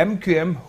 MQM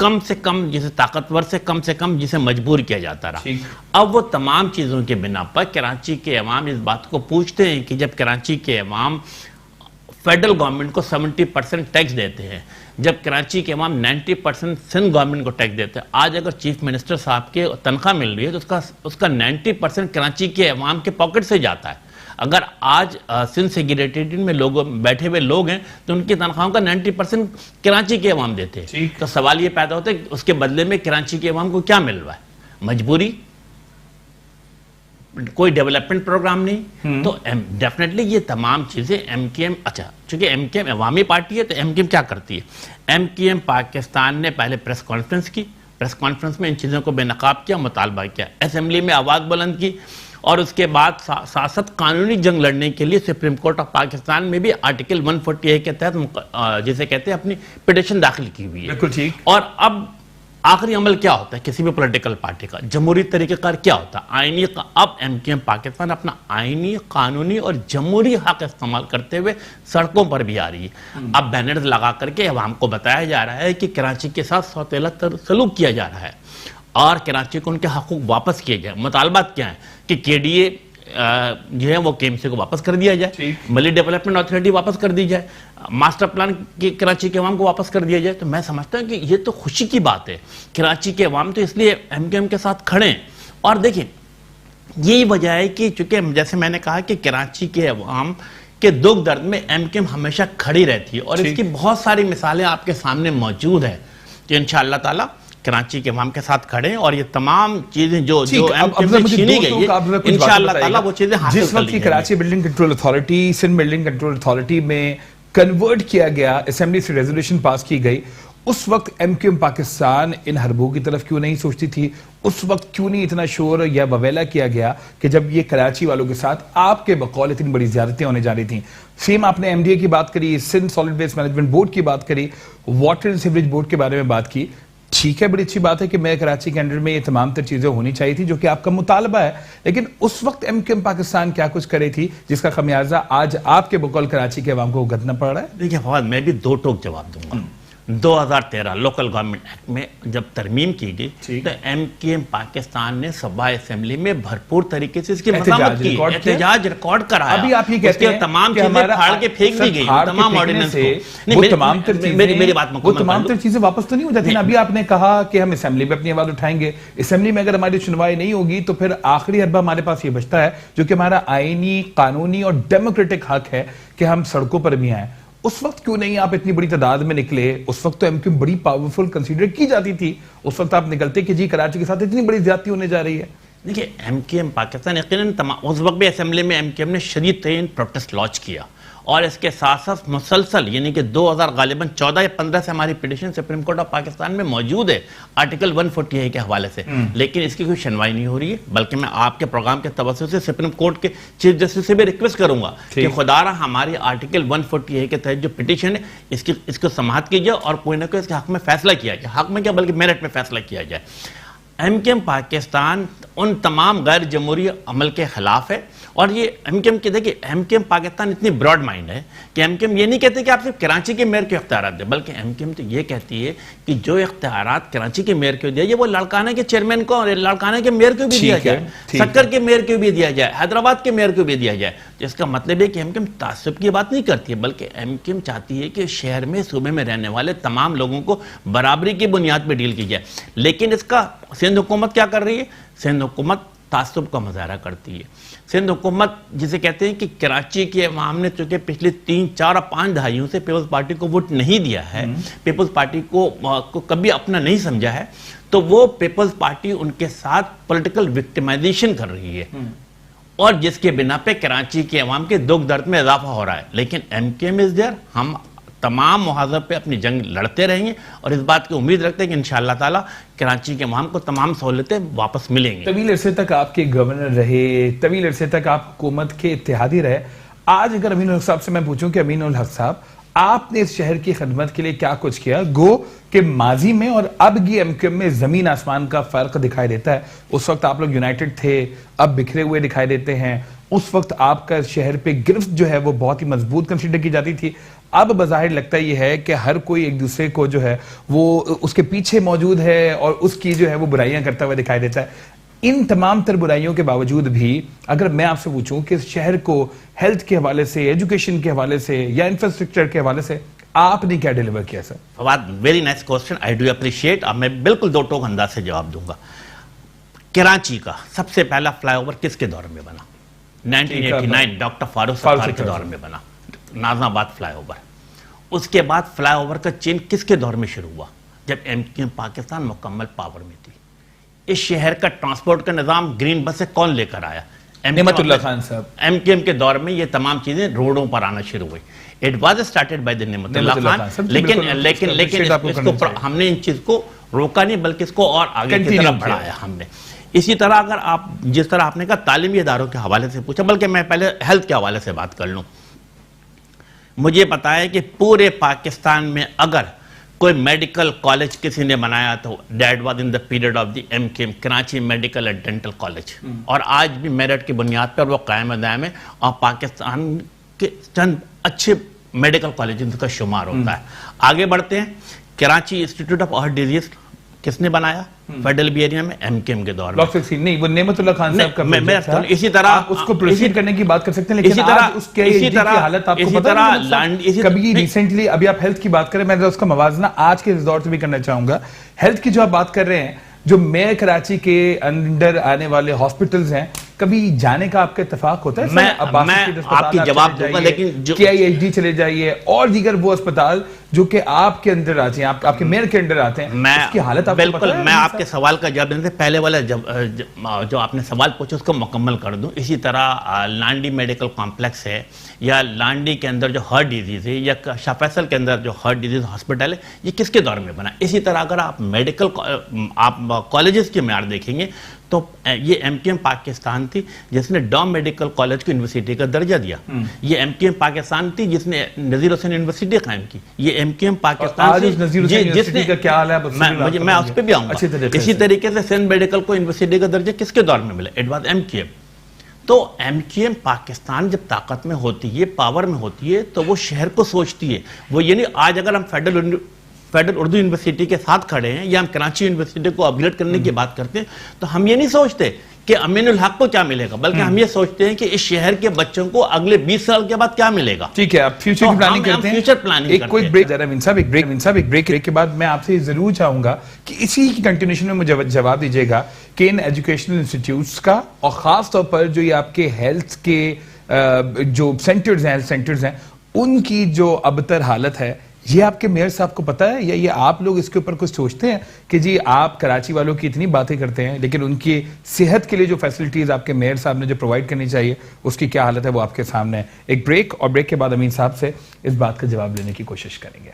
کم سے کم جسے طاقتور سے کم جسے مجبور کیا جاتا رہا. اب وہ تمام چیزوں کے بنا پر کراچی کے عوام اس بات کو پوچھتے ہیں کہ جب کراچی کے عوام فیڈرل گورنمنٹ کو 70% ٹیکس دیتے ہیں, جب کراچی کے عوام 90% سندھ گورنمنٹ کو ٹیکس دیتے ہیں, آج اگر چیف منسٹر صاحب کے تنخواہ مل رہی ہے تو اس کا 90% کراچی کے عوام کے پاکٹ سے جاتا ہے. اگر آج سندھ سیگریٹریٹ میں بیٹھے ہوئے لوگ ہیں تو ان کی تنخواہوں کا 90% کراچی کے عوام دیتے ہیں. تو سوال یہ پیدا ہوتا ہے کہ اس کے بدلے میں کراچی کے عوام کو کیا مل رہا ہے؟ مجبوری, کوئی ڈیولپمنٹ پروگرام نہیں. تو ڈیفینیٹلی یہ تمام چیزیں ایم کیو ایم, اچھا چونکہ ایم کیو ایم عوامی پارٹی ہے تو ایم کیو ایم کیا کرتی ہے؟ ایم کیو ایم پاکستان نے پہلے پریس کانفرنس کی, پریس کانفرنس میں ان چیزوں کو بے نقاب کیا, مطالبہ کیا, اسمبلی میں آواز بلند کی, اور اس کے بعد سیاست قانونی جنگ لڑنے کے لیے سپریم کورٹ آف پاکستان میں بھی آرٹیکل 148 کے تحت جسے کہتے ہیں اپنی پٹیشن داخل کی ہوئی ہے. بالکل ٹھیک. اور اب آخری عمل کیا ہوتا ہے کسی بھی پولیٹیکل پارٹی کا؟ جمہوری طریقہ کار کیا ہوتا ہے؟ آئینی. اب ایم کیو ایم پاکستان اپنا آئینی, قانونی اور جمہوری حق استعمال کرتے ہوئے سڑکوں پر بھی آ رہی ہے. اب بینرز لگا کر کے عوام کو بتایا جا رہا ہے کہ کراچی کے ساتھ سوتیلا سلوک کیا جا رہا ہے اور کراچی کو ان کے حقوق واپس کیے جائیں. مطالبات کیا ہیں کہ کے ڈی اے جو ہے وہ KMC کو واپس کر دیا جائے, ملی ڈیولپمنٹ اتھارٹی واپس کر دی جائے, ماسٹر پلان کی کراچی کے عوام کو واپس کر دیا جائے. تو میں سمجھتا ہوں کہ یہ تو خوشی کی بات ہے. کراچی کے عوام تو اس لیے ایم کیو ایم کے ساتھ کھڑے ہیں. اور دیکھیں یہی وجہ ہے کہ چونکہ جیسے میں نے کہا کہ کراچی کے عوام کے دکھ درد میں ایم کیو ایم ہمیشہ کھڑی رہتی ہے, اور اس کی بہت ساری مثالیں آپ کے سامنے موجود ہیں کہ انشاءاللہ تعالی کراچی کے عوام کے ساتھ کھڑے ہیں اور یہ تمام چیزیں جو ایم کیو ایم سے چھینی گئی ہیں انشاءاللہ تعالی وہ چیزیں حاصل کر لی جائیں گی. جس وقت کی Karachi building control authority Sindh building control authority میں کنورٹ کیا گیا, اسمبلی سے ریزولوشن پاس کی گئی, اس وقت ایم کیو ایم پاکستان ان حربوں کی طرف کیوں نہیں سوچتی تھی؟ اس وقت کیوں نہیں اتنا شور یا بویلا کیا گیا کہ جب یہ کراچی والوں کے ساتھ آپ کے بقول اتنی بڑی زیادتیں ہونے جا رہی تھیں؟ سیم آپ نے ایم ڈی اے کی بات کری, Sindh solid waste management board کی بات کری, واٹر اینڈ سیوریج بورڈ کے بارے میں بات کی. ٹھیک ہے, بڑی اچھی بات ہے کہ میں کراچی کے انڈر میں یہ تمام تر چیزیں ہونی چاہیے تھی جو کہ آپ کا مطالبہ ہے, لیکن اس وقت ایم کیو ایم پاکستان کیا کچھ کرے تھی جس کا خمیازہ آج آپ کے بقول کراچی کے عوام کو بھگتنا پڑ رہا ہے؟ دیکھیں فواد, میں بھی دو ٹوک جواب دوں گا. 2013 لوکل گورنمنٹ ایکٹ میں جب ترمیم کی گئی تو ایم کیو ایم پاکستان نے صوبائی اسمبلی میں بھرپور طریقے سے اس کی مذمت کی, احتجاج ریکارڈ کرایا. ابھی آپ یہ کہتے ہیں تمام چیزیں پھاڑ کے پھینک دی گئی, تمام آرڈیننس کو. میری بات وہ تمام تر چیزیں واپس تو نہیں ہو جاتی نا. ابھی آپ نے کہا کہ ہم اسمبلی میں اپنی آواز اٹھائیں گے, اسمبلی میں اگر ہماری سنوائی نہیں ہوگی تو پھر آخری حربہ ہمارے پاس یہ بچتا ہے جو کہ ہمارا آئینی, قانونی اور ڈیموکریٹک حق ہے کہ ہم سڑکوں پر بھی آئیں. اس وقت کیوں نہیں آپ اتنی بڑی تعداد میں نکلے؟ اس وقت تو ایم کیو بڑی پاورفل کنسیڈر کی جاتی تھی. اس وقت آپ نکلتے کہ جی کراچی کے ساتھ اتنی بڑی زیادتی ہونے جا رہی ہے. دیکھیے ایم کیو ایم پاکستان یقیناً اس وقت بھی اسمبلی میں ایم کیو ایم نے شدید ترین پروٹیسٹ لانچ کیا, اور اس کے ساتھ ساتھ مسلسل یعنی کہ 2000 غالباً 14 یا 15 سے ہماری petition supreme court of Pakistan میں موجود ہے آرٹیکل 148 کے حوالے سے, لیکن اس کی کوئی سنوائی نہیں ہو رہی ہے. بلکہ میں آپ کے پروگرام کے توسط سے سپریم کورٹ کے چیف جسٹس سے بھی ریکویسٹ کروں گا کہ خدا رہا ہماری آرٹیکل 148 کے تحت جو پٹیشن ہے اس کو سماعت کیجیے اور کوئی نہ کوئی اس کے حق میں فیصلہ کیا جائے. حق میں کیا بلکہ میرٹ میں فیصلہ کیا جائے. ایم کیو ایم پاکستان ان تمام غیر جمہوری عمل کے خلاف ہے, اور یہ ایم کیو ایم کی دیکھیں ایم کیو ایم پاکستان اتنی براڈ مائنڈ ہے کہ ایم کیو ایم یہ نہیں کہتے کہ آپ صرف کراچی کے میئر کے اختیارات دیں, بلکہ ایم کیو ایم تو یہ کہتی ہے کہ جو اختیارات کراچی کے میئر کو دیا جائے وہ لاڑکانہ کے چیئرمین کو اور لاڑکانہ کے میئر کو بھی دیا جائے, سکر کے میئر کو بھی دیا جائے, حیدرآباد کے میئر کو بھی دیا جائے. جس کا مطلب ہے کہ ایم کیو ایم تعصب کی بات نہیں کرتی ہے, بلکہ ایم کیو ایم چاہتی ہے کہ شہر میں صوبے میں رہنے والے تمام لوگوں کو برابری کی بنیاد پہ ڈیل کی جائے. لیکن اس کا سندھ حکومت کیا کر رہی ہے؟ سندھ حکومت تعصب کا مظاہرہ کرتی ہے. سندھ حکومت جسے کہتے ہیں کہ کراچی کے عوام نے چونکہ پچھلے 3, 4 اور 5 دہائیوں سے پیپلز پارٹی کو ووٹ نہیں دیا ہے, پیپلز پارٹی کو کبھی اپنا نہیں سمجھا ہے, تو وہ پیپلز پارٹی ان کے ساتھ پولیٹیکل وکٹمائزیشن کر رہی ہے, اور جس کے بنا پہ کراچی کے عوام کے دکھ درد میں اضافہ ہو رہا ہے. لیکن M Q M is there, ہم تمام محاذر پہ اپنی جنگ لڑتے رہیں گے اور اس بات کی امید رکھتے ہیں کہ انشاءاللہ تعالی کراچی کے عوام کو تمام سہولتیں واپس ملیں گی. طویل عرصے تک آپ کے گورنر رہے, طویل عرصے تک آپ حکومت کے اتحادی رہے. آج اگر امین الحق صاحب سے میں پوچھوں کہ امین الحق صاحب آپ نے اس شہر کی خدمت کے لیے کیا کچھ کیا؟ گو کہ ماضی میں اور اب کی ایم کیو ایم میں زمین آسمان کا فرق دکھائی دیتا ہے. اس وقت آپ لوگ یونائٹڈ تھے, اب بکھرے ہوئے دکھائی دیتے ہیں. اس وقت آپ کا شہر پہ گرفت جو ہے وہ بہت ہی مضبوط کنسیڈر کی جاتی تھی. اب بظاہر لگتا یہ ہے کہ ہر کوئی ایک دوسرے کو جو ہے وہ اس کے پیچھے موجود ہے اور اس کی جو ہے وہ برائیاں کرتا ہوا دکھائی دیتا ہے. ان تمام تر برائیوں کے باوجود بھی اگر میں آپ سے پوچھوں کہ اس شہر کو ہیلتھ کے حوالے سے, ایجوکیشن کے حوالے سے یا انفراسٹرکچر کے حوالے سے آپ نے کیا ڈیلیور کیا sir? Fawad, very nice question, I do appreciate. اب میں بالکل دو ٹوک انداز سے جواب دوں گا. کراچی کا سب سے پہلا فلائی اوور کس کے دور میں بنا؟ 1989 ڈاکٹر فاروق ستار کے دور میں بنا, نازم آباد فلائی اوور. اس کے بعد فلائی اوور کا چین کس کے دور میں شروع ہوا؟ جب ایم کیو ایم پاکستان مکمل پاور میں تھی. اس شہر کا ٹرانسپورٹ کا نظام گرین بس سے کون لے کر آیا؟ نعمت اللہ خان صاحب. ایم کیو ایم کے دور میں یہ تمام چیزیں روڈوں پر آنا شروع ہوئی. اٹ واز اسٹارٹڈ بائی نعمت اللہ خان, لیکن اس کو ہم نے ان چیز کو روکا نہیں بلکہ اس کو اور آگے کی طرف بڑھایا ہم نے. اسی طرح اگر آپ جس طرح آپ نے کہا تعلیمی اداروں کے حوالے سے پوچھا, بلکہ میں پہلے ہیلتھ کے حوالے سے بات کر لوں. مجھے پتا ہے کہ پورے پاکستان میں اگر کوئی میڈیکل کالج کسی نے بنایا تو that was in the period of the M K M, Karachi medical and dental college, اور آج بھی میرٹ کی بنیاد پر وہ قائم دائم ہے اور پاکستان کے چند اچھے میڈیکل کالجز کا شمار ہوتا ہے. آگے بڑھتے ہیں. Karachi institute of heart disease کس نے بنایا؟ فیڈرل بی ایریا میں ایم کے ایم کے دور میں. نہیں, وہ نعمت اللہ خان صاحب کا پروجیکٹ تھا. اسی طرح اس کو پروسیڈ کرنے کی بات کر سکتے ہیں, لیکن آج اس کی حالت آپ کو پتہ ہے کبھی ریسنٹلی ابھی آپ ہیلتھ کی بات کریں, میں اس کا موازنہ آج کے دور سے بھی کرنا چاہوں گا. ہیلتھ کی جو آپ بات کر رہے ہیں, جو میئر کراچی کے انڈر آنے والے ہاسپٹلز ہیں, کبھی جانے کا آپ کا اتفاق ہوتا ہے؟ میں آپ کی جواب دوں گا, لیکن KIHD چلے جائیے اور دیگر وہ اسپتال جو کہ آپ کے اندر آتے ہیں, آپ کے میئر کے اندر آتے ہیں, اس کی حالت آپ کو پتہ ہے؟ بالکل, میں آپ کے سوال کا جواب دینے سے پہلے والا جو آپ نے سوال پوچھا اس کو مکمل کر دوں. اسی طرح لانڈی میڈیکل کمپلیکس ہے, یا لانڈی کے اندر جو ہارٹ ڈیزیز ہے, یا شاہ فیصل کے اندر جو ہارٹ ڈیزیز ہاسپٹل ہے, یہ کس کے دور میں بنا؟ اسی طرح اگر آپ میڈیکل آپ کالجز کی معیار دیکھیں گے تو یہ ایم کیو ایم پاکستان تھی جس نے ڈوم میڈیکل کالج کو یونیورسٹی کا درجہ دیا. یہ ایم کیو ایم پاکستان تھی جس نے نذیر حسین یونیورسٹی قائم کی. یہ ایم کیو ایم پاکستان جس نے, میں اس پہ بھی آؤں گا. اسی طریقے سے سندھ میڈیکل کو یونیورسٹی کا درجہ کس کے دور میں ملا؟ It was M Q M. تو ایم کیو ایم پاکستان جب طاقت میں ہوتی ہے, پاور میں ہوتی ہے, تو وہ شہر کو سوچتی ہے. وہ یعنی آج اگر ہم فیڈرل اردو یونیورسٹی کے ساتھ کھڑے ہیں یا ہم کراچی یونیورسٹی کو اپ گریڈ کرنے کی بات کرتے ہیں, تو ہم یہ نہیں سوچتے کہ امین الحق کو کیا ملے گا, بلکہ ہم یہ سوچتے ہیں کہ اس شہر کے بچوں کو اگلے 20 سال کے بعد کیا ملے گا. ٹھیک ہے, آپ فیوچر کی پلاننگ کرتے ہیں. فیوچر پلاننگ ایک کوئی بریک کے بعد میں آپ سے ضرور چاہوں گا کہ اسی کی کنٹینیوشن میں مجھے جواب دیجیے گا کہ ان ایجوکیشنل انسٹیٹیوٹس کا, اور خاص طور پر جو یہ آپ کے ہیلتھ کے جو سینٹرز ہیں, ان کی جو ابتر حالت ہے, یہ آپ کے میئر صاحب کو پتا ہے, یا یہ آپ لوگ اس کے اوپر کچھ سوچتے ہیں کہ جی آپ کراچی والوں کی اتنی باتیں کرتے ہیں لیکن ان کی صحت کے لیے جو فیسلٹیز آپ کے میئر صاحب نے جو پرووائڈ کرنی چاہیے اس کی کیا حالت ہے, وہ آپ کے سامنے ہے. ایک بریک, اور بریک کے بعد امین صاحب سے اس بات کا جواب لینے کی کوشش کریں گے.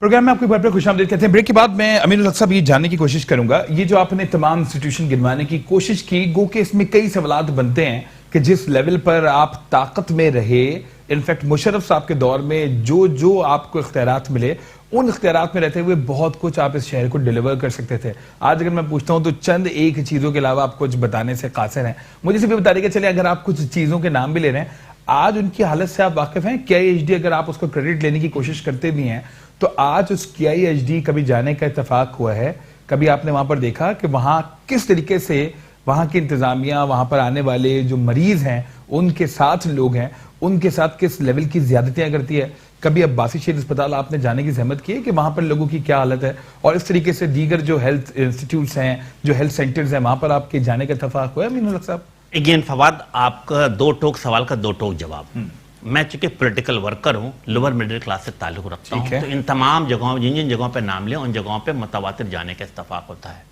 پروگرام میں آپ کو ایک بار پھر خوش آمدید کہتے ہیں. بریک کے بعد میں امین الحق صاحب یہ جاننے کی کوشش کروں گا, یہ جو آپ نے تمام انسٹیٹیوشن گنوانے کی کوشش کی, گو کہ اس میں کئی سوالات بنتے ہیں کہ جس لیول پر آپ طاقت میں رہے, انفیکٹ مشرف صاحب کے دور میں جو آپ کو اختیارات ملے, ان اختیارات میں رہتے ہوئے بہت کچھ آپ اس شہر کو ڈیلیور کر سکتے تھے. آج اگر میں پوچھتا ہوں تو چند ایک چیزوں کے علاوہ آپ کچھ بتانے سے قاصر ہیں. مجھے صرف بتا دیں کہ چلیں اگر آپ کچھ چیزوں کے نام بھی لے رہے ہیں, آج ان کی حالت سے آپ واقف ہیں. KIHD اگر آپ اس کو کریڈٹ لینے کی کوشش کرتے بھی ہیں تو آج اس KIHD کبھی جانے کا اتفاق ہوا ہے؟ کبھی آپ نے وہاں پر دیکھا کہ وہاں کس طریقے سے وہاں کی انتظامیہ, وہاں پر آنے والے جو مریض ہیں, ان کے ساتھ لوگ ہیں, ان کے ساتھ کس لیول کی زیادتیاں کرتی ہے؟ کبھی عباسی شہید اسپتال آپ نے جانے کی زحمت کی ہے کہ وہاں پر لوگوں کی کیا حالت ہے؟ اور اس طریقے سے دیگر جو ہیلتھ انسٹیٹیوٹس ہیں, جو ہیلتھ سینٹرز ہیں, وہاں پر آپ کے جانے کا اتفاق ہوا ہے امین الحق صاحب؟ اگین فواد, آپ کا دو ٹوک سوال کا دو ٹوک جواب. میں چونکہ پولیٹیکل ورکر ہوں, لوور مڈل کلاس سے تعلق رکھتا ہوں, تو ان تمام جگہوں, جن جگہوں پہ نام لیں ان جگہوں پہ متواتر جانے کا اتفاق ہوتا ہے.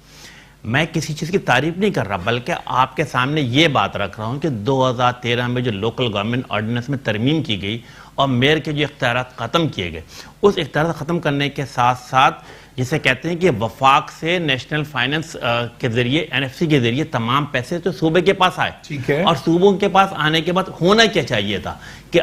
میں کسی چیز کی تعریف نہیں کر رہا, بلکہ آپ کے سامنے یہ بات رکھ رہا ہوں کہ 2013 میں جو لوکل گورنمنٹ آرڈیننس میں ترمیم کی گئی اور میئر کے جو اختیارات ختم کیے گئے, اس اختیارات ختم کرنے کے ساتھ ساتھ جسے کہتے ہیں کہ وفاق سے نیشنل فائننس کے ذریعے NFC کے ذریعے تمام پیسے تو صوبے کے پاس آئے. ٹھیک ہے. اور صوبوں کے پاس آنے کے بعد ہونا کیا چاہیے تھا کہ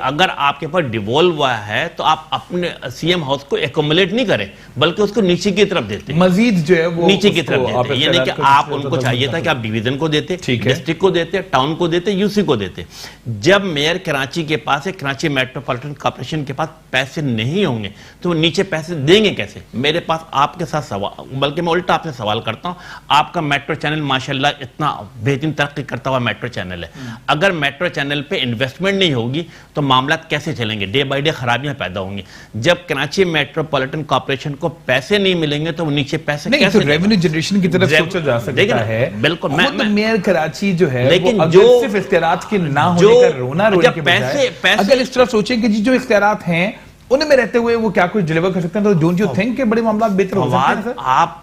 اگر آپ کے پاس ڈیوالو ہوا ہے تو آپ اپنے CM ہاؤس کو ایکومولیٹ نہیں کریں بلکہ اس کو نیچے کی طرف دیتے, مزید جو ہے وہ نیچے کی طرف دیتے. یعنی کہ آپ ان کو چاہیے تھا کہ آپ ڈویژن کو دیتے, ڈسٹرکٹ کو دیتے, ٹاؤن کو دیتے, UC کو دیتے. جب میئر کراچی کے پاس ہے, کراچی میٹروپولیٹن کارپوریشن کے پاس پیسے نہیں ہوں گے تو وہ نیچے پیسے دیں گے کیسے؟ میرے پاس آپ کے ساتھ سوال, بلکہ میں الٹا آپ سے سوال کرتا ہوں, آپ کا میٹرو چینل ماشاءاللہ اتنا بہترین ترقی کرتا ہوا میٹرو چینل ہے, اگر میٹرو چینل پہ انویسٹمنٹ نہیں ہوگی تو معاملات کیسے چلیں گے؟ ڈے بائی ڈے خرابیاں پیدا ہوں گی. جب کراچی میٹروپولیٹن کارپوریشن کو پیسے نہیں ملیں گے تو وہ نیچے پیسے کیسے؟ تو ریونیو جنریشن کی طرف سوچا جا سکتا ہے. بالکل, خود میئر کراچی جو ہے لیکن وہ جو صرف اختیارات کے نہ ہونے کا رونا رونے کے بجائے اگر اس طرح سوچیں کہ جو اختیارات ہیں انہیں میں رہتے ہوئے وہ کیا کچھ ڈیلیور کر سکتے ہیں, تو ڈونٹ یو تھنک کہ بڑے معاملات بہتر ہو سکتے ہیں؟ آپ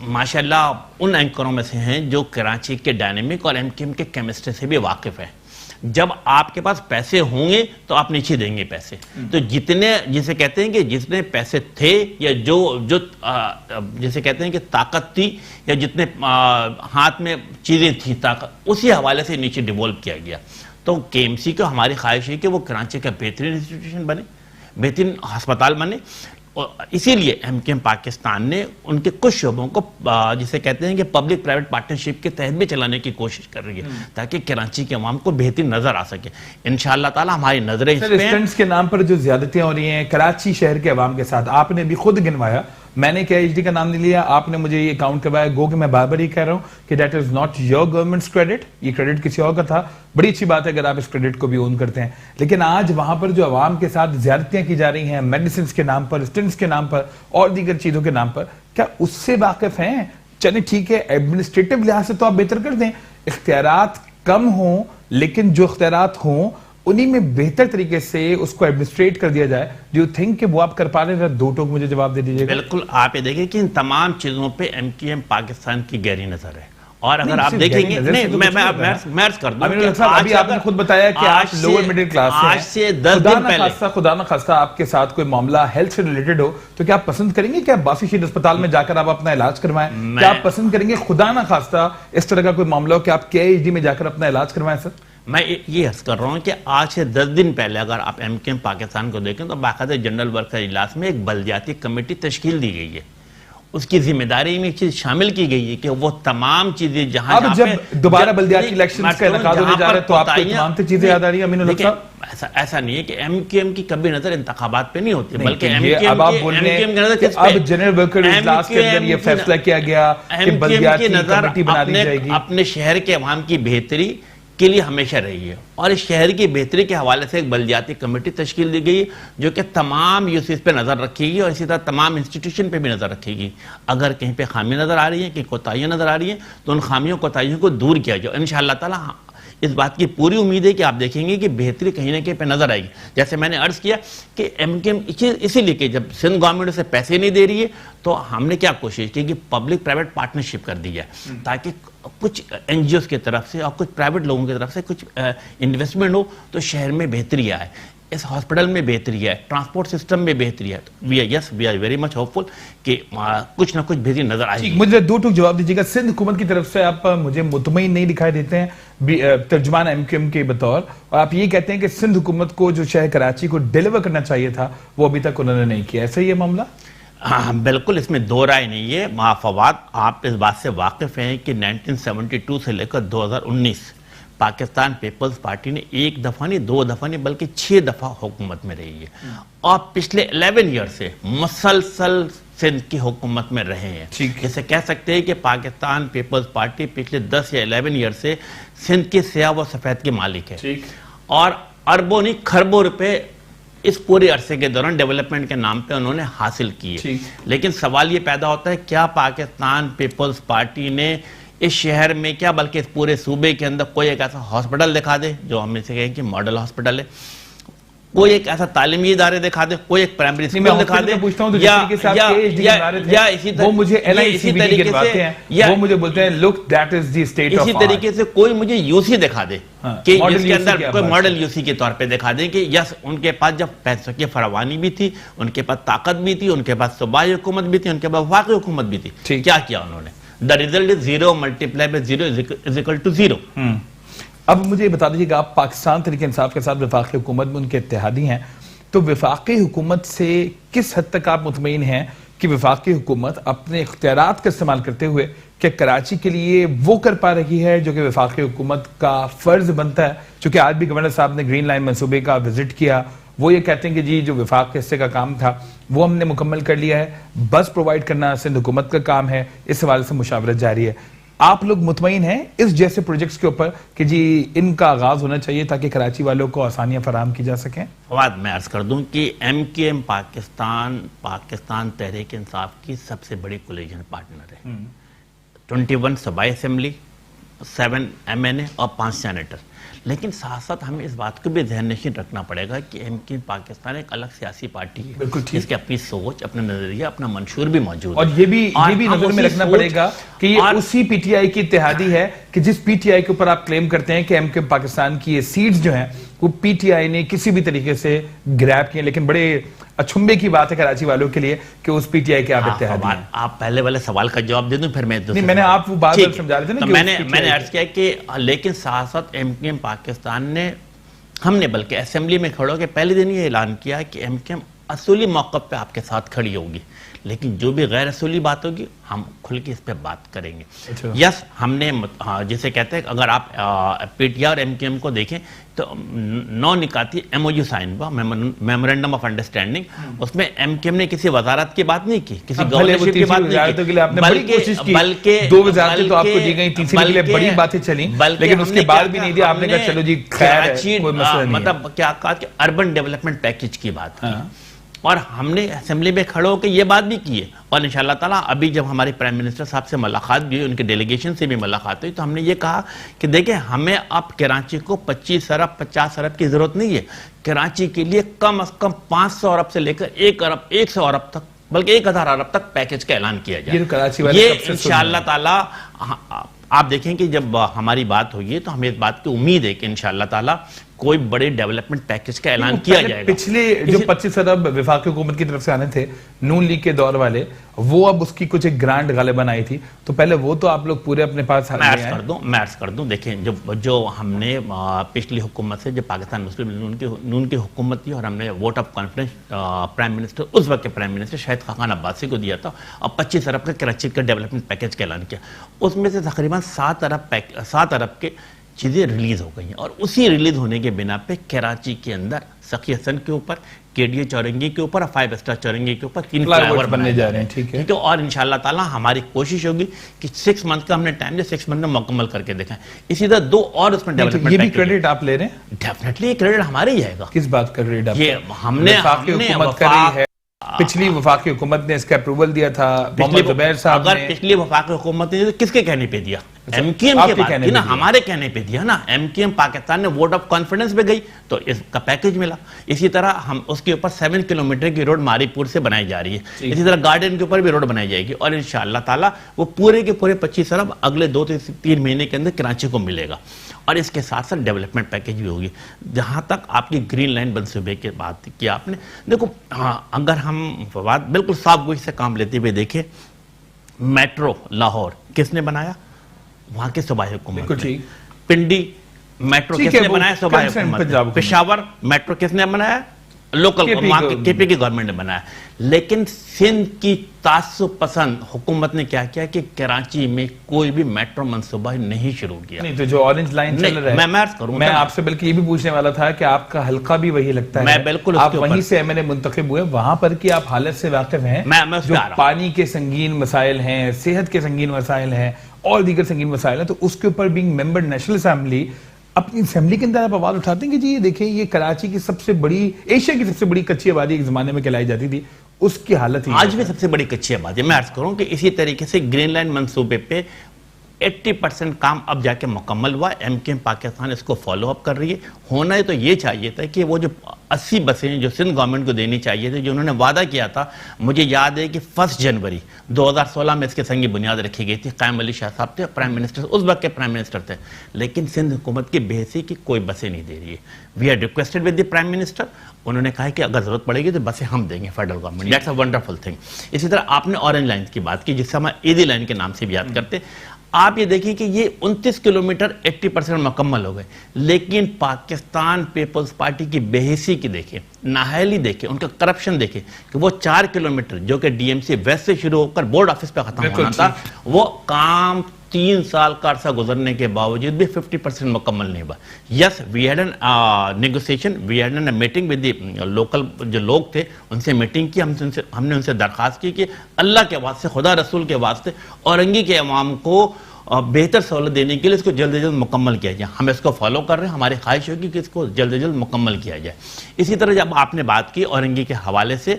ماشاءاللہ ان اینکروں میں سے ہیں جو کراچی کے ڈائنامک اور MKM کے کیمسٹری سے بھی واقف ہیں. جب آپ کے پاس پیسے ہوں گے تو آپ نیچے دیں گے پیسے. تو جتنے جسے کہتے ہیں کہ جتنے پیسے تھے یا جو جسے کہتے ہیں کہ طاقت تھی یا جتنے ہاتھ میں چیزیں تھیں طاقت, اسی حوالے سے نیچے ڈیولپ کیا گیا. تو KMC کو ہماری خواہش ہے کہ وہ کراچی کا بہترین انسٹیٹیوشن بنے, بہترین ہسپتال بنے. اسی لیے MKM پاکستان نے ان کے کچھ شعبوں کو جسے کہتے ہیں کہ پبلک پرائیویٹ پارٹنرشپ کے تحت بھی چلانے کی کوشش کر رہی ہے تاکہ کراچی کے عوام کو بہترین نظر آ سکے. انشاءاللہ تعالی ہماری نظریں اس پہ ہیں. کے نام پر جو زیادتیاں ہو رہی ہیں کراچی شہر کے عوام کے ساتھ, آپ نے بھی خود گنوایا, میں نے KHD کا نام نہیں لیا, آپ نے مجھے یہ اکاؤنٹ کروایا, گو کہ میں بار بار ہی کہہ رہا ہوں کہ that is not your governments credit, یہ کریڈٹ کسی اور کا تھا. بڑی اچھی بات ہے اگر آپ اس کریڈٹ کو بھی اون کرتے ہیں, لیکن آج وہاں پر جو عوام کے ساتھ زیادتیاں کی جا رہی ہیں میڈیسنز کے نام پر, اسٹنٹس کے نام پر اور دیگر چیزوں کے نام پر, کیا اس سے واقف ہیں؟ چلیں ٹھیک ہے, ایڈمنسٹریٹو لحاظ سے تو آپ بہتر کر دیں, اختیارات کم ہوں لیکن جو اختیارات ہوں انہی میں بہتر طریقے سے اس کو ایڈمنسٹریٹ کر دیا جائے. ڈو یو تھنک کہ وہ آپ کر پا رہے ہیں؟ دو ٹوک مجھے جواب دے دیجیے گا. بالکل, آپ یہ دیکھیں کہ ان تمام چیزوں پہ MKM پاکستان کی گہری نظر ہے. اور اگر آپ دیکھیں گے, میں عرض کر دوں کہ ابھی آپ نے خود بتایا کہ آپ لوور مڈل کلاس ہیں, آج سے 10 دن پہلے خدا نہ خواستہ آپ کے ساتھ کوئی معاملہ ہیلتھ سے ریلیٹڈ ہو تو کیا آپ پسند کریں گے کہ آپ باسی شہید اسپتال میں جا کر آپ اپنا علاج کروائیں؟ کیا آپ پسند کریں گے خدا نہ خواستہ اس طرح کا کوئی معاملہ ہو کہ آپ KHD میں جا کر اپنا علاج کروائیں؟ سر میں یہ عرض کر رہا ہوں کہ آج سے 10 دن پہلے اگر آپ MKM پاکستان کو دیکھیں تو باقاعدہ جنرل ورکر اجلاس میں ایک بلدیاتی کمیٹی تشکیل دی گئی ہے. اس کی ذمہ داری میں ایک چیز شامل کی گئی ہے کہ وہ تمام چیزیں جہاں اب جب دوبارہ بلدیاتی الیکشنز کا انعقاد ہونے جا رہا ہے تو آپ کو تمام چیزیں یاد آ رہی ہیں امین الحق صاحب؟ ایسا نہیں ہے کہ MKM کی کبھی نظر انتخابات پہ نہیں ہوتی, بلکہ اب آپ بول رہے ہیں کہ اب جنرل ورکر اجلاس کے اندر یہ فیصلہ کیا گیا کہ بلدیاتی کمیٹی بنا دی جائے گی. اپنے شہر کے عوام کی بہتری کے لیے ہمیشہ رہی ہے اور اس شہر کی بہتری کے حوالے سے ایک بلدیاتی کمیٹی تشکیل دی گئی جو کہ تمام UCs پہ نظر رکھے گی اور اسی طرح تمام انسٹیٹیوشن پہ بھی نظر رکھے گی. اگر کہیں پہ خامی نظر آ رہی ہیں, کہیں کوتاہیاں نظر آ رہی ہیں تو ان خامیوں کوتاہیوں کو دور کیا جائے. انشاءاللہ تعالی اس بات کی پوری امید ہے کہ آپ دیکھیں گے کہ بہتری کہیں نہ کہیں پہ نظر آئے گی. جیسے میں نے عرض کیا کہ MKM اسی لیے کہ جب سندھ گورنمنٹ سے پیسے نہیں دے رہی ہے تو ہم نے کیا کوشش کی کہ پبلک پرائیویٹ پارٹنرشپ کر دی ہے تاکہ کچھ NGOs کی طرف سے اور کچھ پرائیویٹ لوگوں کی طرف سے کچھ انویسٹمنٹ ہو تو شہر میں بہتری آئے, اس ہاسپٹل میں بہتری ہے, ٹرانسپورٹ سسٹم میں بہتری ہے. We are very much hopeful کہ کچھ نہ کچھ بہتری نظر آئے گی. مجھے دو ٹوک جواب دیجیے گا. سندھ حکومت کی طرف سے آپ مجھے مطمئن نہیں دکھائی دیتے ہیں ترجمان MKM کے بطور, اور آپ یہ کہتے ہیں کہ سندھ حکومت کو جو شہر کراچی کو ڈیلیور کرنا چاہیے تھا وہ ابھی تک انہوں نے نہیں کیا, ایسا ہی ہے معاملہ؟ بالکل, اس میں دو رائے نہیں ہے. فواد, آپ اس بات سے واقف ہیں کہ 1972 سے لے کر 2019 پاکستان پیپلز پارٹی نے ایک دفعہ نہیں, 2 دفعہ نہیں, بلکہ 6 دفعہ حکومت میں رہی ہے اور پچھلے 11 ایئر سے مسلسل سندھ کی حکومت میں رہے ہیں. جیسے کہہ سکتے ہیں کہ پاکستان پیپلز پارٹی پچھلے 10 یا 11 ایئر سے سندھ کی سیاہ و سفید کے مالک ہے اور اربوں نہیں کھربوں روپے اس پورے عرصے کے دوران ڈیولپمنٹ کے نام پہ انہوں نے حاصل کیے. لیکن سوال یہ پیدا ہوتا ہے کیا پاکستان پیپلز پارٹی نے اس شہر میں کیا بلکہ اس پورے صوبے کے اندر کوئی ایک ایسا ہاسپٹل دکھا دے جو ہم سے کہیں کہ ماڈل ہاسپٹل ہے, کوئی ایک ایسا تعلیمی ادارے دکھا دے, کوئی ایک پرائمری اسکول دکھا دے, پوچھتا ہوں تو جس طریقے سے آپ PhD گنوا رہے تھے وہ مجھے LICBD گنواتے ہیں, وہ مجھے بولتے ہیں look that is the state of art. اسی طریقے سے کوئی مجھے UC دکھا دے کہ جس کے اندر کوئی ماڈل UC کے طور پہ دکھا دیں کہ یس ان کے پاس جب پیسوں کی فراوانی بھی تھی, ان کے پاس طاقت بھی تھی, ان کے پاس صوبائی حکومت بھی تھی, ان کے پاس وفاقی حکومت بھی تھی, کیا کیا انہوں نے؟ The result is 0 multiplied by 0 is equal to 0. اب مجھے بتا دیجیے کہ آپ پاکستان تحریک انصاف کے ساتھ وفاقی حکومت میں ان کے اتحادی ہیں, تو وفاقی حکومت سے کس حد تک آپ مطمئن ہیں کہ وفاقی حکومت اپنے اختیارات کا استعمال کرتے ہوئے کہ کراچی کے لیے وہ کر پا رہی ہے جو کہ وفاقی حکومت کا فرض بنتا ہے؟ چونکہ آج بھی گورنر صاحب نے گرین لائن منصوبے کا وزٹ کیا, وہ یہ کہتے ہیں کہ جی جو وفاق کے حصے کا کام تھا وہ ہم نے مکمل کر لیا ہے, بس پرووائڈ کرنا سندھ حکومت کا کام ہے, اس حوالے سے مشاورت جاری ہے. آپ لوگ مطمئن ہیں اس جیسے پروجیکٹس کے اوپر کہ جی ان کا آغاز ہونا چاہیے تاکہ کراچی والوں کو آسانیاں فراہم کی جا سکیں؟ فواد, میں عرض کر دوں کہ MKM پاکستان تحریک انصاف کی سب سے بڑی کولیجن پارٹنر ہے. 21 صوبائی اسمبلی, 7 MNA اور 5 سینیٹر. لیکن ساتھ ساتھ ہمیں اس بات کو بھی ذہن نشین رکھنا پڑے گا کہ MKM پاکستان ایک الگ سیاسی پارٹی ہے جس کی اپنی سوچ, اپنا نظریہ, اپنا منشور بھی موجود ہے, اور یہ بھی نظر میں رکھنا پڑے گا کہ یہ اسی PTI کی اتحادی ہے کہ جس PTI کے اوپر آپ کلیم کرتے ہیں کہ MKM پاکستان کی یہ سیٹس جو ہیں وہ PTI نے کسی بھی طریقے سے گریب کیے. لیکن بڑے اچھمبے کی بات ہے کراچی والوں کے لیے کہ اس PTI کے آپ اتحادی ہیں. آپ پہلے والے سوال کا جواب دے دوں پھر میں نے آپ وہ بات سمجھا رہے تھے نا, میں نے عرض کیا کہ لیکن ساتھ ساتھ MKM پاکستان نے, ہم نے بلکہ اسمبلی میں کھڑے ہو کے پہلے دن یہ اعلان کیا کہ MKM اصولی موقف پہ آپ کے ساتھ کھڑی ہوگی, لیکن جو بھی غیر اصولی بات ہوگی ہم کھل کے اس پہ بات کریں گے. یس, ہم نے جسے کہتے ہیں اگر آپ PTI اور MKM کو دیکھیں تو 9 نکاتی MOU سائن ہوا, میمورینڈم آف انڈرسٹینڈنگ. اس میں MKM نے کسی وزارت کی بات نہیں کی, کسی گورنرشپ کی بات نہیں کی, بلکہ 2 وزارتیں تو آپ کو دی گئیں, تیسری کے لیے بڑی باتیں چلیں, لیکن اس کے بعد بھی نہیں دیا. آپ نے کہا چلو جی خیر ہے, کوئی مسئلہ نہیں ہے. مطلب کیا کہا کہ اربن ڈیولپمنٹ پیکج کی بات کی, اور ہم نے اسمبلی میں کھڑے ہو کے یہ بات بھی کی ہے. اور انشاءاللہ تعالیٰ ابھی جب ہمارے پرائم منسٹر صاحب سے ملاقات بھی ہوئی, ان کے ڈیلیگیشن سے بھی ملاقات ہوئی, تو ہم نے یہ کہا کہ دیکھیں ہمیں اب کراچی کو 25 ارب 50 ارب کی ضرورت نہیں ہے. کراچی کے لیے کم از کم 500 ارب سے لے کر 1 ارب 100 ارب تک, بلکہ 1000 ارب تک پیکج کا اعلان کیا جائے. یہ انشاءاللہ تعالیٰ آپ دیکھیں کہ جب ہماری بات ہوئی تو ہمیں اس بات کی امید ہے کہ انشاءاللہ تعالیٰ کوئی بڑے ڈیولپمنٹ پیکج کا اعلان کیا جائے گا. پچھلے جو 25 ارب وفاقی حکومت کی طرف سے آنے تھے نون لیگ کے دور والے, وہ اب اس کی کچھ ایک گرانٹ غالباً آئی تھی, تو پہلے وہ تو آپ لوگ پورے اپنے پاس میں عرض کر دوں دیکھیں جو ہم نے پچھلی حکومت سے, جو پاکستان مسلم نون کی حکومت تھی, اور ہم نے vote of confidence prime minister, اس وقت کے پرائم منسٹر شاہد خاقان عباسی کو دیا تھا, اور 25 ارب کا کراچی کا ڈیولپمنٹ پیکج کا اعلان کیا. اس میں سے تقریباً 7 ارب کے چیزیں ریلیز ہو گئی ہیں, اور اسی ریلیز ہونے کے بنا پہ کراچی کے اندر سخی حسن کے اوپر, KDA چورنگی کے اوپر اور 5 اسٹار چورنگی کے اوپر 3 فلائی اوور بننے جا رہے ہیں. ٹھیک ہے, اور انشاءاللہ تعالیٰ ہماری کوشش ہوگی کہ 6 منتھ کا ہم نے ٹائم دیا, 6 منتھ میں مکمل کر کے دکھائیں. اسی طرح 2 اور اس میں ڈیولپمنٹ. یہ بھی کریڈٹ آپ لے رہے ہیں؟ ڈیفینیٹلی یہ کریڈٹ ہمارے ہی آئے گا. کس بات کا کریڈٹ آپ؟ یہ ہم نے حکومت کر رہی ہے, پچھلی وفاقی حکومت نے اس کا اپروول دیا تھا, محمد زبیر صاحب نے. اگر پچھلی وفاقی حکومت نے کس کے کہنے پہ دیا؟ MKM کے بات کی نا, ہمارے کہنے پہ دیا نا. MKM پاکستان نے ووٹ آف کانفیڈنس پہ گئی تو اس کا پیکج ملا. اسی طرح ہم اس کے اوپر 7 کلومیٹر کی روڈ ماری پور سے بنائی جا رہی ہے. اسی طرح گارڈن کے اوپر بھی روڈ بنائی جائے گی, اور انشاءاللہ تعالیٰ وہ پورے کے پورے 25 ارب اگلے 2 سے 3 مہینے کے اندر کراچی کو ملے گا. اور اس کے ساتھ ساتھ ڈیولپمنٹ پیکج بھی ہوگی. جہاں تک آپ کی گرین لائن منصوبے کی بات کی آپ نے, دیکھو اگر ہم فواد بالکل صاف گوئی سے کام لیتے ہوئے دیکھیں, میٹرو لاہور کس نے بنایا؟ وہاں کے صوبائی حکومت. پنڈی میٹرو کس نے بنایا؟ صوبائی حکومت. پشاور میٹرو کس نے بنایا؟ لوکل KP کی گورنمنٹ نے بنایا. لیکن سندھ کی تعصب پسند حکومت نے کیا کیا کہ کراچی میں کوئی بھی میٹرو منصوبہ نہیں شروع کیا. نہیں تو جو اورنج لائن چل رہا ہے, میں آپ سے بلکہ یہ بھی پوچھنے والا تھا کہ آپ کا حلقہ بھی وہی لگتا ہے, میں بالکل آپ وہیں سے MNA منتخب ہوئے, وہاں پر کی آپ حالت سے واقف ہیں, جو پانی کے سنگین مسائل ہیں, صحت کے سنگین مسائل ہیں, اور دیگر سنگین مسائل ہیں, تو اس کے اوپر بینگ ممبر نیشنل اسمبلی, اپنی اسمبلی کے اندر آپ آواز اٹھاتے ہیں کہ جی یہ دیکھیں یہ کراچی کی سب سے بڑی, ایشیا کی سب سے بڑی کچی آبادی ایک زمانے میں کہلائی جاتی تھی, اس کی حالت آج بھی سب سے بڑی کچی آبادی. میں عرض کروں کہ اسی طریقے سے گرین لائن منصوبے پہ 80% کام اب جا کے مکمل ہوا. MKM پاکستان اس کو فالو اپ کر رہی ہے. ہونا تو یہ چاہیے تھا کہ وہ جو 80 بسیں جو سندھ گورنمنٹ کو دینی چاہیے تھے, جو انہوں نے وعدہ کیا تھا, مجھے یاد ہے کہ 1 جنوری 2016 میں اس کے سنگی بنیاد رکھی گئی تھی. قائم علی شاہ صاحب تھے پرائم منسٹر, اس وقت کے پرائم منسٹر تھے, لیکن سندھ حکومت کی بحثی کی کوئی بسیں نہیں دے رہی ہے. We are requested with the prime minister, انہوں نے کہا کہ اگر ضرورت پڑے گی تو بسیں ہم دیں گے federal government. That's a wonderful thing. اسی طرح آپ نے اورنج لائن کی بات کی, جس سے ہم ایدی لائن کے نام سے بھی یاد کرتے. آپ یہ دیکھیں کہ یہ 29 کلومیٹر 80% مکمل ہو گئے, لیکن پاکستان پیپلز پارٹی کی بے حیثی کی دیکھیں, نااہلی دیکھیں, ان کا کرپشن دیکھیں کہ وہ 4 کلومیٹر جو کہ ڈی ایم سی ویسٹ سے شروع ہو کر بورڈ آفس پہ ختم ہونا تھا, وہ کام 3 سال کا عرصہ گزرنے کے باوجود بھی 50% مکمل نہیں ہوا. Yes, we had an negotiation, we had an meeting with the local جو لوگ تھے, ان سے میٹنگ کی. ہم نے ان سے درخواست کی کہ اللہ کے واسطے, خدا رسول کے واسطے اورنگی کے عوام کو بہتر سہولت دینے کے لیے اس کو جلد از جلد مکمل کیا جائے. ہم اس کو فالو کر رہے ہیں, ہماری خواہش ہوگی کہ اس کو جلد از جلد مکمل کیا جائے. اسی طرح جب آپ نے بات کی اورنگی کے حوالے سے,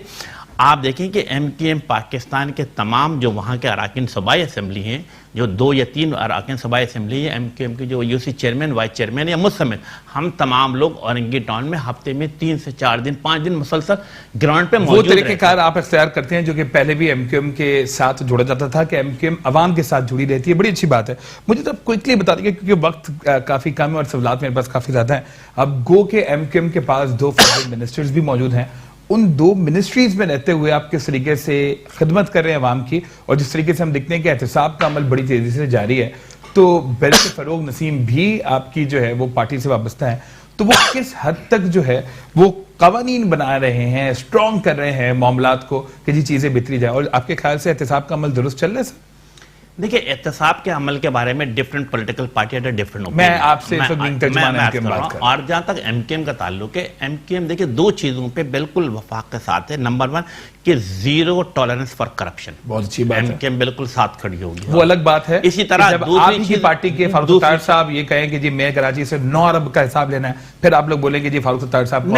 آپ دیکھیں کہ MKM پاکستان کے تمام جو وہاں کے اراکین صوبائی اسمبلی ہیں, جو 2 یا 3 اراکین صوبائی اسمبلی ہیں, MKM کے جو UC چیئرمین, وائس چیئرمین یا مجھ سمیت, ہم تمام لوگ اورنگی ٹاؤن میں ہفتے میں 3 سے 4 دن 5 دن مسلسل گراؤنڈ پہ موجود رہتے ہیں. وہ طریقہ کار آپ اختیار کرتے ہیں جو کہ پہلے بھی MKM کے ساتھ جوڑا جاتا تھا کہ MKM عوام کے ساتھ جڑی رہتی ہے. بڑی اچھی بات ہے. مجھے تو کوئکلی بتا دیجیے کیونکہ وقت کافی کم ہے اور سوالات میرے پاس کافی زیادہ ہیں. اب گو کہ MKM کے پاس 2 فیڈرل منسٹرز بھی موجود ہیں, ان 2 منسٹریز میں رہتے ہوئے آپ کس طریقے سے خدمت کر رہے ہیں عوام کی, اور جس طریقے سے ہم دیکھتے ہیں کہ احتساب کا عمل بڑی تیزی سے جاری ہے, تو بیرسٹر فروغ نسیم بھی آپ کی جو ہے وہ پارٹی سے وابستہ ہیں, تو وہ کس حد تک جو ہے وہ قوانین بنا رہے ہیں, اسٹرانگ کر رہے ہیں معاملات کو کہ جی چیزیں بہتری جائے, اور آپ کے خیال سے احتساب کا عمل درست چل رہا ہے سر؟ دیکھیں, احتساب کے عمل کے بارے میں different political party different opinion. میں آپ سے ترجمان MKM بات کر رہا ہوں. اور جہاں تک MKM کا تعلق ہے, MKM دیکھیں 2 چیزوں پہ بالکل وفاق کے ساتھ ہے. نمبر 1 کہ 0 ٹالرنس فار کرپشن. بہت اچھی بات ہے. MKM بالکل ساتھ کھڑی ہوگی. وہ الگ بات ہے. اسی طرح جب آپ کی پارٹی کے فاروق ستار صاحب یہ کہیں کہ جی میں کراچی سے 9 ارب کا حساب لینا ہے, پھر آپ لوگ بولیں کہ جی فاروق ستار صاحب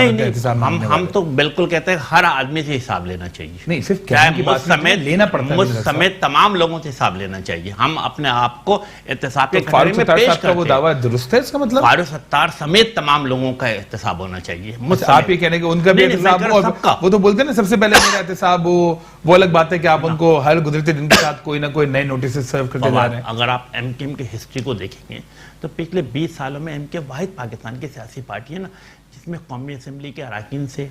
ہم تو بالکل کہتے ہیں ہر آدمی سے حساب لینا چاہیے. نہیں, صرف کہنے کی بات نہیں, لینا پڑتا ہے. مجھ سمیت تمام لوگوں سے حساب لینا چاہیے. ہم اپنے آپ کو احتساب کے فاروق ستار صاحب کا وہ دعویٰ درست ہے, اس کا مطلب فاروق ستار سمیت تمام لوگوں کا احتساب ہونا چاہیے. آپ یہ کہنے کہ ان کا بھی احتساب ہو, وہ تو بولتے ہیں نا سب سے پہلے میرا احتساب ہو, وہ الگ بات ہے کہ آپ ان کو ہر گزرتے دن کے ساتھ کوئی نہ کوئی نئے نوٹسز سرو کرتے جا رہے ہیں. اگر آپ MKM کی ہسٹری کو دیکھیں گے تو پچھلے 20 سالوں میں MKM واحد پاکستان کی سیاسی پارٹی ہے نا جس میں قومی اسمبلی کے اراکین سے,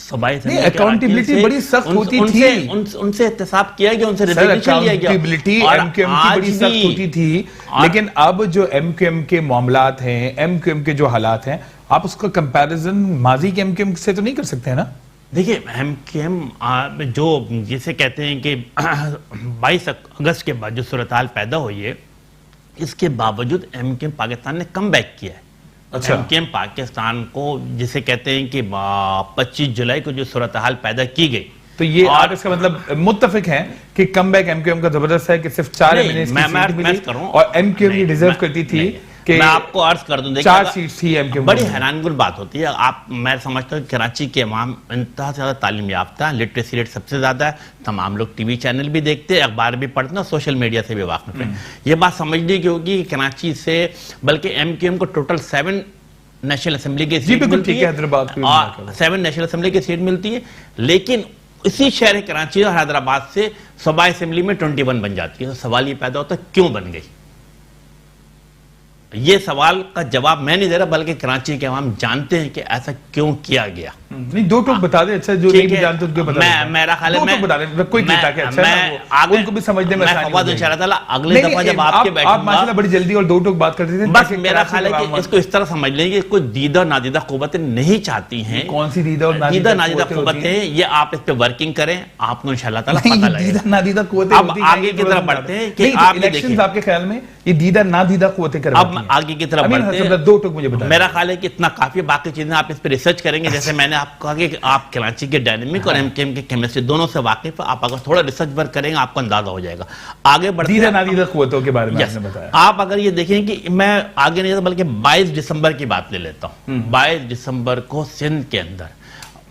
صوبائی اسمبلی کے اکاؤنٹیبلٹی بڑی سخت ہوتی تھی, ان سے احتساب کیا گیا, ان سے ریزیگنیشن لیا گیا. اکاؤنٹیبلٹی MKM کی بڑی سخت ہوتی تھی, لیکن اب جو MKM کے معاملات ہیں, MKM کے جو حالات ہیں, آپ اس کا کمپیریزن ماضی کے MKM سے تو نہیں کر سکتے ہیں نا. دیکھیں, MKM جو جسے کہتے ہیں کہ 22 اگست کے بعد جو صورتحال پیدا ہوئی ہے, اس کے باوجود MKM پاکستان نے کم بیک کیا ہے. MKM پاکستان کو جسے کہتے ہیں کہ 25 جولائی کو جو صورتحال پیدا کی گئی, تو یہ آپ اس کا مطلب متفق ہیں کہ کم بیک MKM کا زبردست ہے کہ صرف 4 ایمنیز کی سیٹ ملی, اور MKM یہ ڈیزرو کرتی تھی کہ میں آپ کو عرض کر دوں, 4 سیٹس تھی MKM. بڑی حیران کن بات ہوتی ہے. میں سمجھتا ہوں کراچی کے عوام انتہا سے زیادہ تعلیم یافتہ ہیں, لٹریسی ریٹ سب سے زیادہ ہے, تمام لوگ ٹی وی چینل بھی دیکھتے ہیں, اخبار بھی پڑھتے ہیں, سوشل میڈیا سے بھی واقف ہیں. یہ بات سمجھنے کی ہوگی کہ کراچی سے بلکہ MKM کو ٹوٹل 7 نیشنل اسمبلی کی سیٹ ملتی ہے, 7 نیشنل اسمبلی کی سیٹ ملتی ہے, لیکن اسی شہر کراچی اور حیدرآباد سے صوبائی اسمبلی میں 21 بن جاتی ہے. تو سوال یہ پیدا ہوتا ہے کیوں بن گئی. یہ سوال کا جواب میں نہیں دے رہا, بلکہ کراچی کے عوام جانتے ہیں کہ ایسا کیوں کیا گیا. نہیں, 2 ٹوک بتا دیں, اچھا جو نہیں بھی جانتے ان کو بتا دیں. میرا خیال ہے میں بتا دیں, کوئی کہتا کہ اچھا ہے ان کو بھی سمجھنے میں آسانی فواد انشاءاللہ تعالی اگلے دفعہ جب آپ کے بیٹھوں گا, آپ ماشاءاللہ بڑی جلدی اور 2 ٹوک بات کرتے تھے. بس میرا خیال ہے کہ اس کو اس طرح سمجھ لیں کہ کوئی دیدہ نادیدہ قوتیں نہیں چاہتی ہیں. کون سی دیدہ اور نادیدہ قوتیں, یہ آپ اس پہ ورکنگ کریں, آپ کو انشاءاللہ تعالی پتہ لگے گا. دیدہ نادیدہ قوتیں اب آگے کی طرف بڑھتے ہیں کہ آپ الیکشنز آپ کے خیال میں یہ دیدہ نادیدہ قوتیں کرواتی ہیں. اب آگے کی طرف بڑھتے ہیں. 2 ٹوک مجھے بتائیں. میرا خیال ہے کہ اتنا کافی, باقی چیزیں آپ اس پہ ریسرچ کریں گے. جیسے میں نے آپ کو کہا کہ آپ کراچی کے ڈائنامک اور MKM کے کیمسٹری دونوں سے واقف ہیں, آپ اگر تھوڑا ریسرچ ورک کریں گے آپ کو اندازہ ہو جائے گا. آگے بڑھتے ہیں, دیدہ نادیدہ قوتوں کے بارے میں آپ نے بتایا. آپ اگر یہ دیکھیں کہ میں آگے نہیں جاتا بلکہ 22 دسمبر کی بات لے لیتا ہوں. 22 دسمبر کو سندھ کے اندر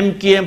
MKM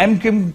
MKM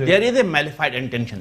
there is a malified intention।